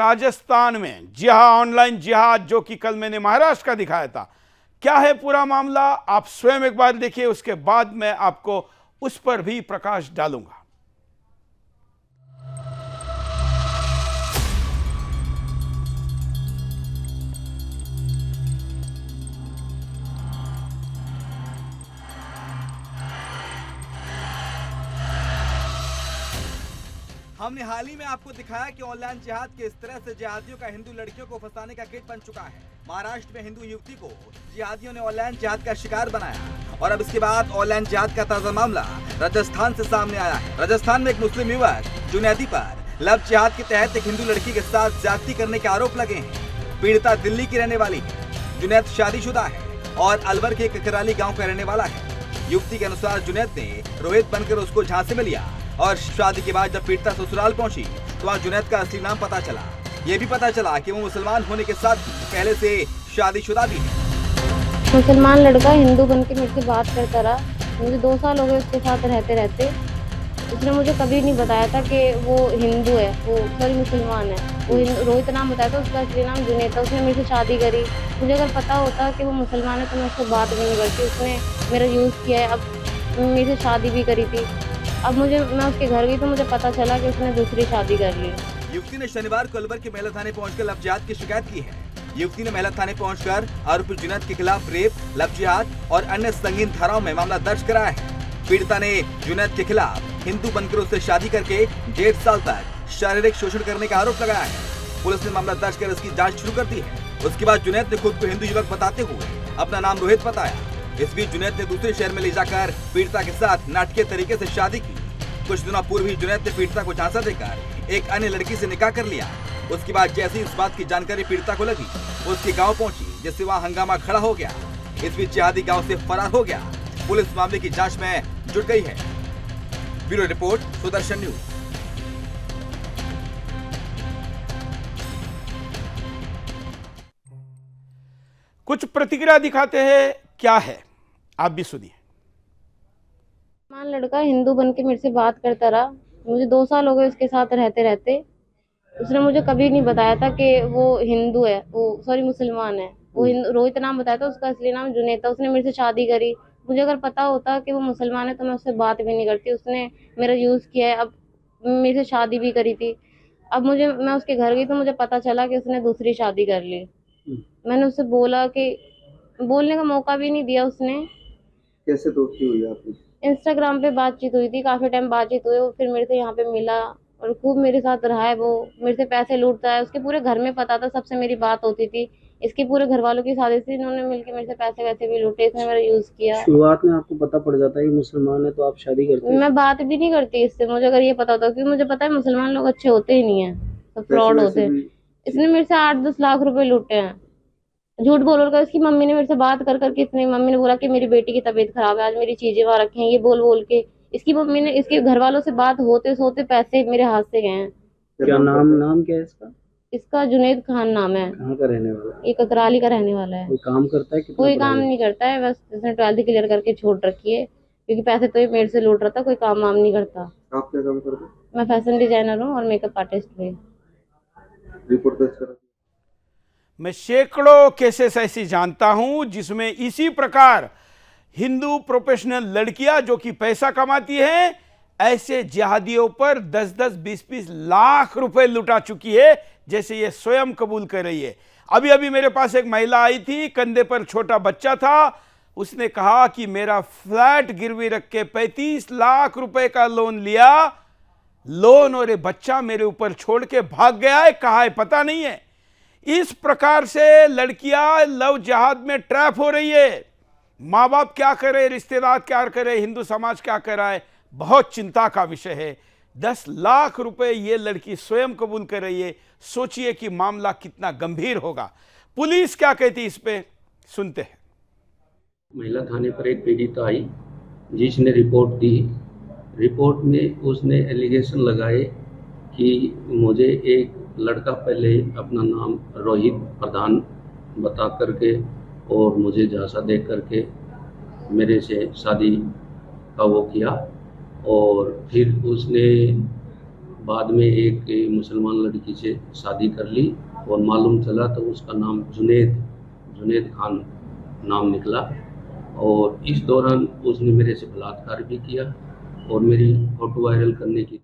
राजस्थान में। जी हाँ, ऑनलाइन जिहाद जो कि कल मैंने महाराष्ट्र का दिखाया था। क्या है पूरा मामला, आप स्वयं एक बार देखिए, उसके बाद मैं आपको उस पर भी प्रकाश डालूंगा। हमने हाल ही में आपको दिखाया कि ऑनलाइन जिहाद किस तरह से जिहादियों का हिंदू लड़कियों को फंसाने का किट बन चुका है। महाराष्ट्र में हिंदू युवती को जिहादियों ने ऑनलाइन जिहाद का शिकार बनाया और अब इसके बाद ऑनलाइन जिहाद का ताजा मामला राजस्थान से सामने आया है। राजस्थान में एक मुस्लिम युवक जुनैदी पर लव जिहाद के तहत एक हिंदू लड़की के साथ ज्यादती करने के आरोप लगे हैं। पीड़िता दिल्ली की रहने वाली है। जुनैद शादीशुदा है और अलवर के ककराली गाँव का रहने वाला है। युवती के अनुसार जुनैद ने रोहित बनकर उसको झांसे में लिया और शादी के बाद जब पीड़िता ससुराल पहुंची तो वहाँ जुनैद का असली नाम पता चला। ये भी पता चला कि वो मुसलमान होने के साथ ही पहले से शादीशुदा भी है। मुसलमान लड़का हिंदू बन के मेरे से बात करता रहा। मुझे 2 साल हो गए उसके साथ रहते। उसने मुझे कभी नहीं बताया था कि वो हिंदू है, वो सॉरी मुसलमान है। वो रोहित नाम बताया था, उसका असली नाम जुनैद था। उसने मेरे से शादी करी। मुझे अगर पता होता कि वो मुसलमान है तो मैं उससे बात भी नहीं करती। उसने मेरा यूज़ किया है, अब मेरे से शादी भी करी थी। अब मैं उसके घर गई तो मुझे पता चला कि उसने दूसरी शादी कर ली। युवती ने शनिवार को अलवर के महिला थाने पहुंचकर लव जिहाद की शिकायत की है। युवती ने महिला थाने पहुंचकर आरोपी जुनैद के खिलाफ रेप, लव जिहाद और अन्य संगीन धाराओं में मामला दर्ज कराया है। पीड़िता ने जुनैद के खिलाफ हिंदू बनकर उससे शादी करके 1.5 साल तक शारीरिक शोषण करने का आरोप लगाया है। पुलिस ने मामला दर्ज कर इसकी जाँच शुरू कर दी है। उसके बाद जुनैद ने खुद को हिंदू युवक बताते हुए अपना नाम रोहित बताया। इस बीच जुनैद ने दूसरे शहर में ले जाकर पीड़िता के साथ नाटकीय तरीके से शादी की। कुछ दिनों पूर्व ही जुनैद ने पीड़िता को झांसा देकर एक अन्य लड़की से निकाह कर लिया। उसके बाद जैसे ही इस बात की जानकारी पीड़िता को लगी, उसके गांव पहुंची, जिससे वहां हंगामा खड़ा हो गया। इस बीच जिहादी गांव से फरार हो गया। पुलिस मामले की जांच में जुट गई है। Bureau report, Sudarshan news. कुछ प्रतिक्रिया दिखाते हैं, क्या है आप भी सुनिए। मुसलमान लड़का हिंदू बन के मेरे से बात करता रहा। मुझे 2 साल हो गए उसके साथ रहते। उसने मुझे कभी नहीं बताया था कि वो हिंदू है, वो सॉरी मुसलमान है। वो रोहित नाम बताया था, उसका असली नाम जुनैद था। उसने मेरे से शादी करी। मुझे अगर पता होता कि वो मुसलमान है तो मैं उससे बात भी नहीं करती। उसने मेरा यूज़ किया है, अब मेरे से शादी भी करी थी। अब मैं उसके घर गई तो मुझे पता चला कि उसने दूसरी शादी कर ली। मैंने उससे बोला कि बोलने का मौका भी नहीं दिया उसने। कैसे दोस्ती हुई आपकी? इंस्टाग्राम पे बातचीत हुई थी, काफी टाइम बातचीत हुई। वो फिर मेरे से यहाँ पे मिला और खूब मेरे साथ रहा है। वो मेरे से पैसे लूटता है। उसके पूरे घर में पता था, सबसे मेरी बात होती थी। इसके पूरे घर वालों की साजिश थी, इन्होंने मिलकर मेरे से पैसे वैसे भी लूटे। इसने मेरा यूज किया। शुरुआत में आपको पता पड़ जाता है कि मुसलमान है तो आप शादी करते हैं? मैं बात भी नहीं करती इससे, मुझे अगर ये पता होता, क्योंकि मुझे पता है मुसलमान लोग अच्छे होते ही नहीं है, सब फ्रॉड होते हैं। इसने मेरे से 8-10 लाख रुपए लूटे हैं, झूठ बोल कर। इसकी मम्मी ने मेरे से बात कर करके, इतनी मम्मी ने बोला कि मेरी बेटी की तबीयत खराब है, आज मेरी चीजें वहां रखी हैं, ये बोल बोल के इसकी मम्मी ने, इसके घर वालों से बात होते सोते पैसे मेरे हाथ से गए हैं। क्या नाम क्या है इसका? इसका जुनैद खान नाम है। कहाँ का रहने वाला है? ये ककराली का रहने वाला है। कोई काम करता है? कोई काम नहीं करता है, बस इसने 12th क्लियर करके छोड़ रखी है, क्योंकि पैसे तो ये मेरे से लूट रहा था। कोई काम वाम नहीं करता। आप क्या काम करते हैं? मैं फैशन डिजाइनर हूँ और मेकअप आर्टिस्ट भी। रिपोर्ट दर्ज करा। मैं सैकड़ों केसेस ऐसी जानता हूं जिसमें इसी प्रकार हिंदू प्रोफेशनल लड़कियां जो कि पैसा कमाती हैं, ऐसे जिहादियों पर 10-10, 20-20 लाख रुपए लुटा चुकी है, जैसे ये स्वयं कबूल कर रही है। अभी अभी मेरे पास एक महिला आई थी, कंधे पर छोटा बच्चा था। उसने कहा कि मेरा फ्लैट गिरवी रख के 35 लाख रुपए का लोन लिया, लोन और ये बच्चा मेरे ऊपर छोड़ के भाग गया है, कहाँ है पता नहीं है। इस प्रकार से लड़कियां लव जिहाद में ट्रैप हो रही है। माँ बाप क्या करे, रिश्तेदार क्या करे, हिंदू समाज क्या कर रहा है, बहुत चिंता का विषय है। 10 लाख रुपए ये लड़की स्वयं कबूल कर रही है। सोचिए कि मामला कितना गंभीर होगा। पुलिस क्या कहती इस पे, सुनते हैं। महिला थाने पर एक पीड़िता आई जिसने रिपोर्ट दी। रिपोर्ट में उसने एलिगेशन लगाए कि मुझे एक लड़का पहले अपना नाम रोहित प्रधान बता करके और मुझे झांसा दे करके मेरे से शादी का वो किया, और फिर उसने बाद में एक मुसलमान लड़की से शादी कर ली और मालूम चला तो उसका नाम जुनेद खान नाम निकला। और इस दौरान उसने मेरे से बलात्कार भी किया और मेरी फोटो वायरल करने की